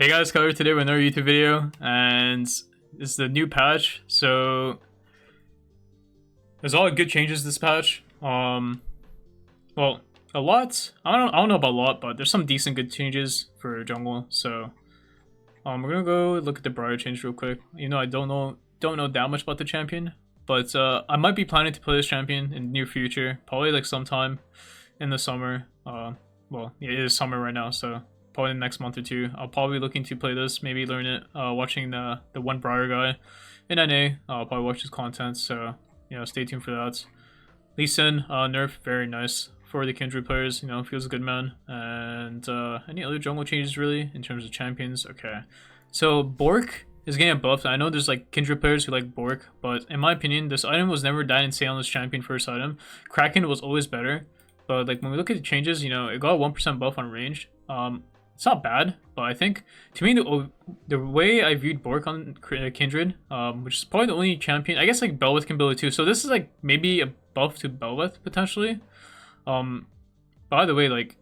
Hey guys, Color today with another YouTube video, and this is the new patch. So there's a lot of good changes this patch. Well, a lot. I don't know about a lot, but there's some decent good changes for jungle. So we're gonna go look at the Briar change real quick. You know, I don't know that much about the champion, but I might be planning to play this champion in the near future, probably like sometime in the summer. Well, yeah, it is summer right now, so probably in the next month or two. I'll probably be looking to play this, maybe learn it, watching the one Briar guy in NA. I'll probably watch his content, so you know, stay tuned for that. Lee Sin, nerf, very nice for the Kindred players. You know, feels good, man. And any other jungle changes really in terms of champions? Okay, so Bork is getting buffed. I know there's like Kindred players who like Bork, but in my opinion, this item was never that insane on this champion first item. Kraken was always better, but like when we look at the changes, you know, it got a 1% buff on range. It's not bad, but I think to me the way I viewed Bork on Kindred, which is probably the only champion, I guess like Bel'Veth can build it too. So this is like maybe a buff to Bel'Veth potentially. By the way, like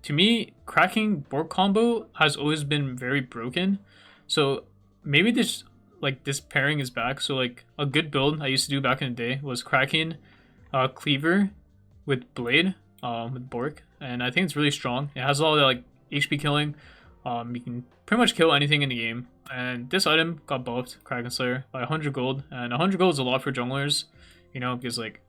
to me, cracking Bork combo has always been very broken. So maybe this pairing is back. So like a good build I used to do back in the day was cracking Cleaver with Blade with Bork, and I think it's really strong. It has a lot of like HP killing. You can pretty much kill anything in the game, and this item got buffed, Kraken Slayer, by 100 gold, and 100 gold is a lot for junglers, you know, because like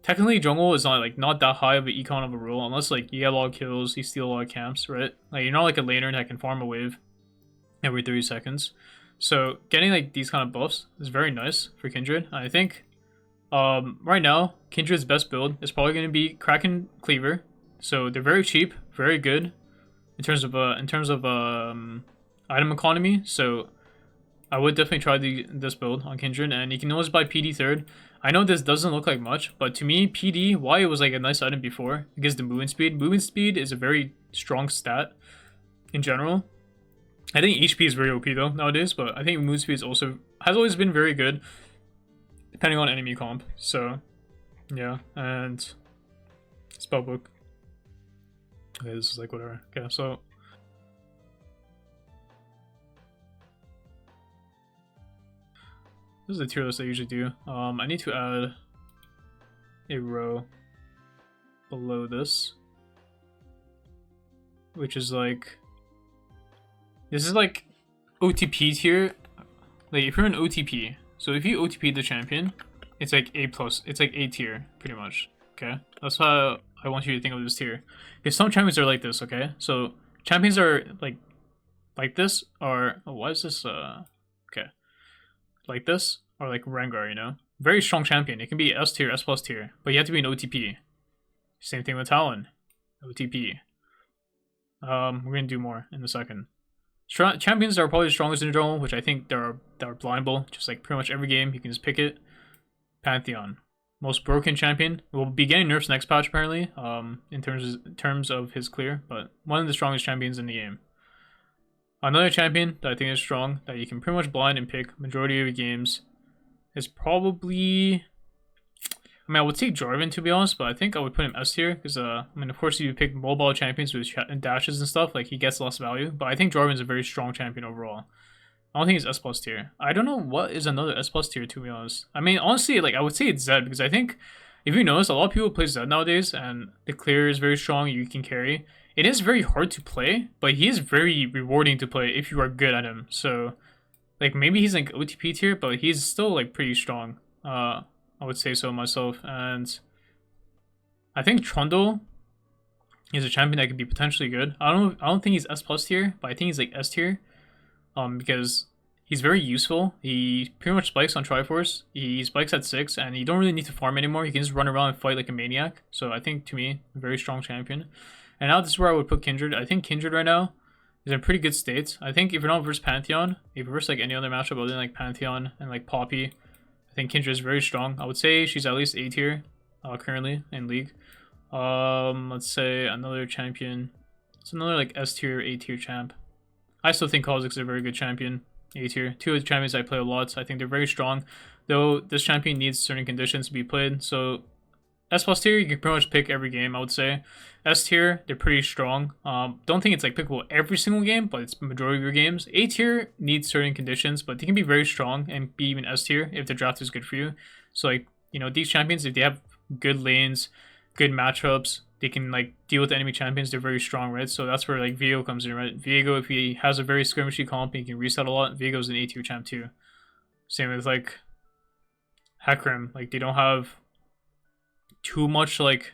technically jungle is not that high of an econ of a role unless like you get a lot of kills, you steal a lot of camps, right? Like you're not like a laner that can farm a wave every 30 seconds. So getting like these kind of buffs is very nice for Kindred. I think right now Kindred's best build is probably going to be Kraken Cleaver. So they're very cheap, very good in terms of item economy. So I would definitely try this build on Kindred, and you can always buy PD third. I know this doesn't look like much, but to me, PD, why it was like a nice item before, it gives the movement speed. Movement speed is a very strong stat in general. I think HP is very OP though nowadays, but I think movement speed has always been very good, depending on enemy comp. So yeah, and spellbook. Okay, this is like whatever. Okay, so this is the tier list I usually do. I need to add a row below this, which is like, this is like OTP tier. Like if you're an OTP, so if you OTP the champion, it's like A+, it's like A tier pretty much. Okay, that's how I want you to think of this tier. Because some champions are like this, okay? So champions are like this, or oh, why is this okay, like this, or like Rengar, you know, very strong champion. It can be S tier, S+ tier, but you have to be an OTP. Same thing with Talon, OTP. We're gonna do more in a second. Champions are probably the strongest in general, which I think they're blindable. Just like pretty much every game, you can just pick it. Pantheon, most broken champion. We'll be getting nerfs next patch apparently, in terms of his clear, but one of the strongest champions in the game. Another champion that I think is strong, that you can pretty much blind and pick majority of your games, is probably, I mean, I would take Jarvan to be honest, but I think I would put him S tier, because I mean, of course, if you pick mobile champions with dashes and stuff, like he gets less value, but I think Jarvan's a very strong champion overall. I don't think it's S+ tier. I don't know what is another S+ tier, to be honest. I mean, honestly, like I would say it's Zed, because I think if you notice, a lot of people play Zed nowadays, and the clear is very strong. You can carry. It is very hard to play, but he is very rewarding to play if you are good at him. So, like maybe he's like OTP tier, but he's still like pretty strong. I would say so myself, and I think Trundle is a champion that could be potentially good. I don't think he's S+ tier, but I think he's like S tier. Because he's very useful. He pretty much spikes on Triforce. He spikes at 6, and you don't really need to farm anymore. You can just run around and fight like a maniac. So I think, to me, a very strong champion. And now this is where I would put Kindred. I think Kindred right now is in pretty good state. I think if you're not versus Pantheon, if you're versus like any other matchup other than like Pantheon and like Poppy, I think Kindred is very strong. I would say she's at least A tier currently in League. Let's say another champion. It's another like S tier, A tier champ. I still think Kha'Zix is a very good champion, A tier. Two of the champions I play a lot, so I think they're very strong. Though this champion needs certain conditions to be played, so S plus tier, you can pretty much pick every game, I would say. S tier, they're pretty strong. Don't think it's like pickable every single game, but it's the majority of your games. A tier needs certain conditions, but they can be very strong and be even S tier if the draft is good for you. So like, you know, these champions, if they have good lanes, good matchups, they can like deal with enemy champions, they're very strong, right? So that's where like Viego comes in, right? Viego, if he has a very skirmishy comp, he can reset a lot. Viego's an A tier champ too. Same with like Hecarim, like they don't have too much like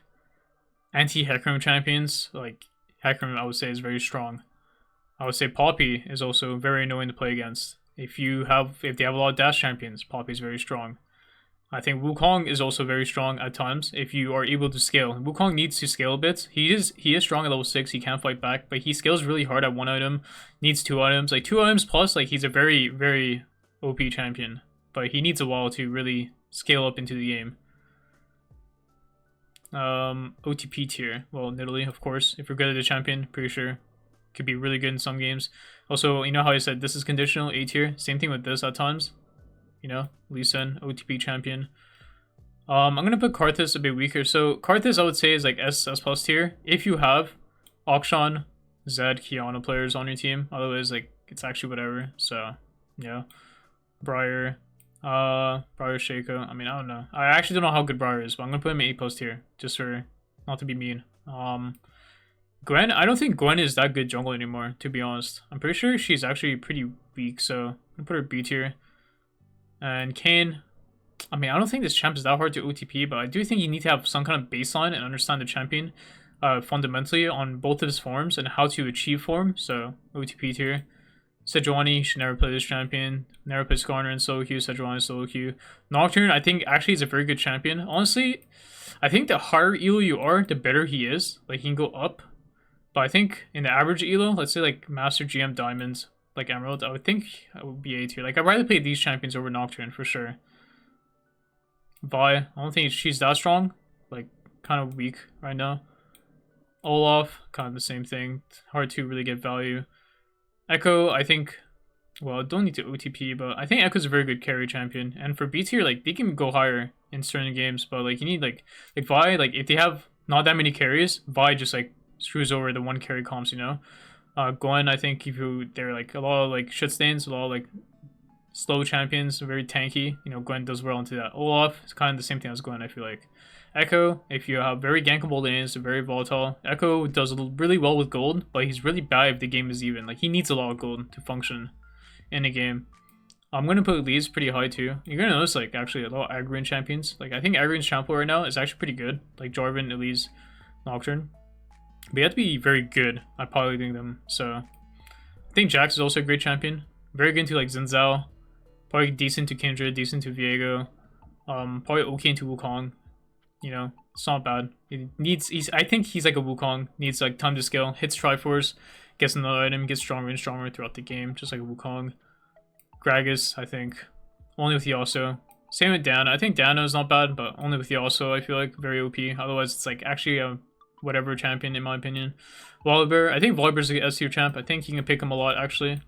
anti-Hecarim champions. Like Hecarim, I would say, is very strong. I would say Poppy is also very annoying to play against. If they have a lot of dash champions, Poppy is very strong. I think Wukong is also very strong at times if you are able to scale. Wukong needs to scale a bit. He is strong at level 6, he can fight back, but he scales really hard at 1 item, needs 2 items. Like 2 items plus, like he's a very, very OP champion. But he needs a while to really scale up into the game. OTP tier. Well, Nidalee, of course. If you're good at the champion, pretty sure could be really good in some games. Also, you know how I said this is conditional, A tier? Same thing with this at times. You know, Lee Sin, OTP champion. I'm gonna put Kha'Zix a bit weaker. So Kha'Zix I would say is like S plus tier if you have Akshan, Zed, Qiyana players on your team. Otherwise, like it's actually whatever. So yeah, Briar, Shaco. I mean, I don't know. I actually don't know how good Briar is, but I'm gonna put him in A plus tier just for not to be mean. Gwen, I don't think Gwen is that good jungle anymore, to be honest. I'm pretty sure she's actually pretty weak, so I'm gonna put her B tier. And Kayn, I mean, I don't think this champ is that hard to OTP, but I do think you need to have some kind of baseline and understand the champion fundamentally on both of his forms and how to achieve form. So OTP tier. Sejuani should never play this champion. Never play Skarner in solo queue. Sejuani solo queue. Nocturne, I think actually is a very good champion. Honestly, I think the higher elo you are, the better he is. Like he can go up. But I think in the average elo, let's say like Master GM Diamonds, like Emerald, I would think I would be A tier. Like I'd rather play these champions over Nocturne for sure. Vi, I don't think she's that strong. Like kind of weak right now. Olaf, kind of the same thing. Hard to really get value. Echo, I think, well, don't need to OTP, but I think Echo's a very good carry champion. And for B tier, like they can go higher in certain games, but like you need like Vi, like if they have not that many carries, Vi just like screws over the 1 carry comps, you know. Gwen, I think they're like a lot of like shit stains, a lot of like slow champions, very tanky. You know, Gwen does well into that. Olaf is kind of the same thing as Gwen, I feel like. Echo, if you have very gankable lanes, very volatile. Echo does really well with gold, but he's really bad if the game is even. Like he needs a lot of gold to function in a game. I'm gonna put Lee's pretty high too. You're gonna notice like actually a lot of Agrian champions. Like I think Agrian's champion right now is actually pretty good. Like Jarvan, Elise, Nocturne. But you have to be very good at piloting them. So I think Jax is also a great champion. Very good into like Xin Zhao. Probably decent to Kindred, decent to Viego. Probably okay into Wukong. You know, it's not bad. I think he's like a Wukong. Needs like time to scale. Hits Triforce, gets another item, gets stronger and stronger throughout the game, just like a Wukong. Gragas, I think. Only with Yasuo. Same with Dana. I think Dana is not bad, but only with Yasuo, I feel like very OP. Otherwise, it's like actually a whatever champion in my opinion. Volibear, I think Volibear's a S tier champ. I think you can pick him a lot actually.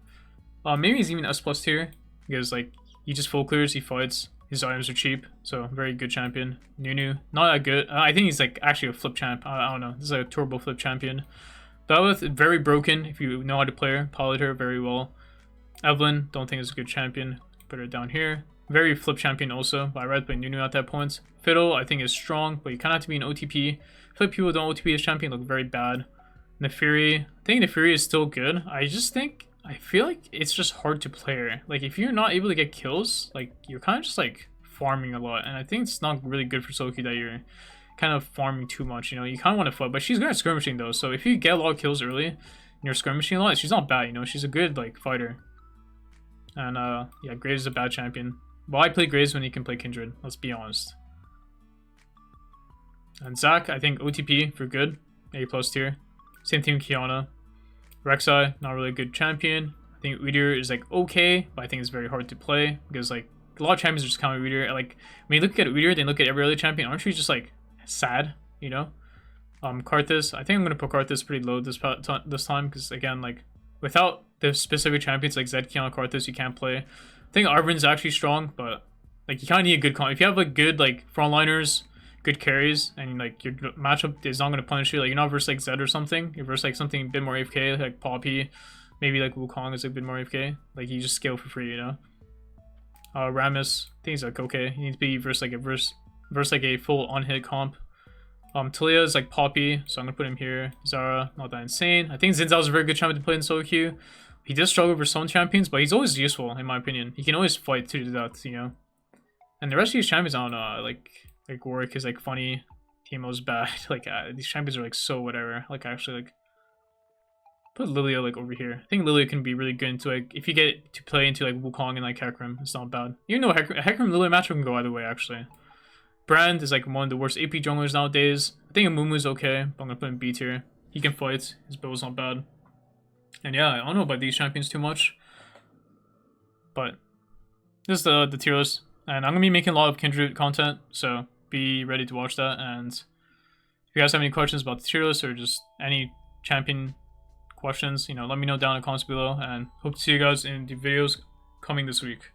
Maybe he's even S plus tier because like he just full clears, he fights, his items are cheap, so very good champion. Nunu, not that good. I think he's like actually a flip champ. I don't know. This is like a turbo flip champion. Belith, very broken if you know how to play her. Pilot her very well. Evelyn, don't think is a good champion. Put her down here. Very flip champion also, but I'd rather play Nunu at that point. Fiddle, I think is strong, but you kind of have to be an OTP. I feel like people who don't OTP this champion look very bad. Nefiri, I think Nefiri is still good. I feel like it's just hard to play her. Like if you're not able to get kills, like you're kind of just like farming a lot, and I think it's not really good for Soki that you're kind of farming too much. You know, you kind of want to fight, but she's good at skirmishing though. So if you get a lot of kills early and you're skirmishing a lot, she's not bad. You know, she's a good like fighter. And yeah, Graves is a bad champion. Well, I play Graves when you can play Kindred. Let's be honest. And Zac, I think OTP for good, A plus tier. Same thing with Qiyana. Rek'Sai, not really a good champion. I think Udyr is like okay, but I think it's very hard to play because like a lot of champions are just counting Udyr. Like when you look at Udyr, then look at every other champion. Aren't you just like sad, you know? Kha'Zix, I think I'm gonna put Kha'Zix pretty low this time because again, like without the specific champions like Zed, Qiyana, Kha'Zix, you can't play. I think Arvin's actually strong, but like you kind of need a good comp. If you have like good like frontliners, good carries, and like your matchup is not gonna punish you. Like you're not versus like Zed or something. You're versus like something a bit more AFK, like Poppy, maybe like Wukong is a bit more AFK. Like you just scale for free, you know. Rammus, I think he's like okay. He needs to be versus like a full on-hit comp. Talia is like Poppy, so I'm gonna put him here. Zara, not that insane. I think Zinzao's a very good champion to play in solo queue. He does struggle for some champions, but he's always useful in my opinion. He can always fight to the death, you know. And the rest of these champions, I don't know, like Warwick is like funny, Teemo's bad. Like these champions are like so whatever. Like actually like put Lilia like over here. I think Lilia can be really good into like if you get to play into like Wukong and like Hecarim, it's not bad. Even though Hecarim Lilia matchup can go either way actually. Brand is like one of the worst AP junglers nowadays. I think Amumu's okay, but I'm gonna put him B tier. He can fight, his build's not bad. And yeah, I don't know about these champions too much. But this is the tier list. And I'm gonna be making a lot of Kindred content, so be ready to watch that. And if you guys have any questions about the tier list or just any champion questions, you know, let me know down in the comments below. And hope to see you guys in the videos coming this week.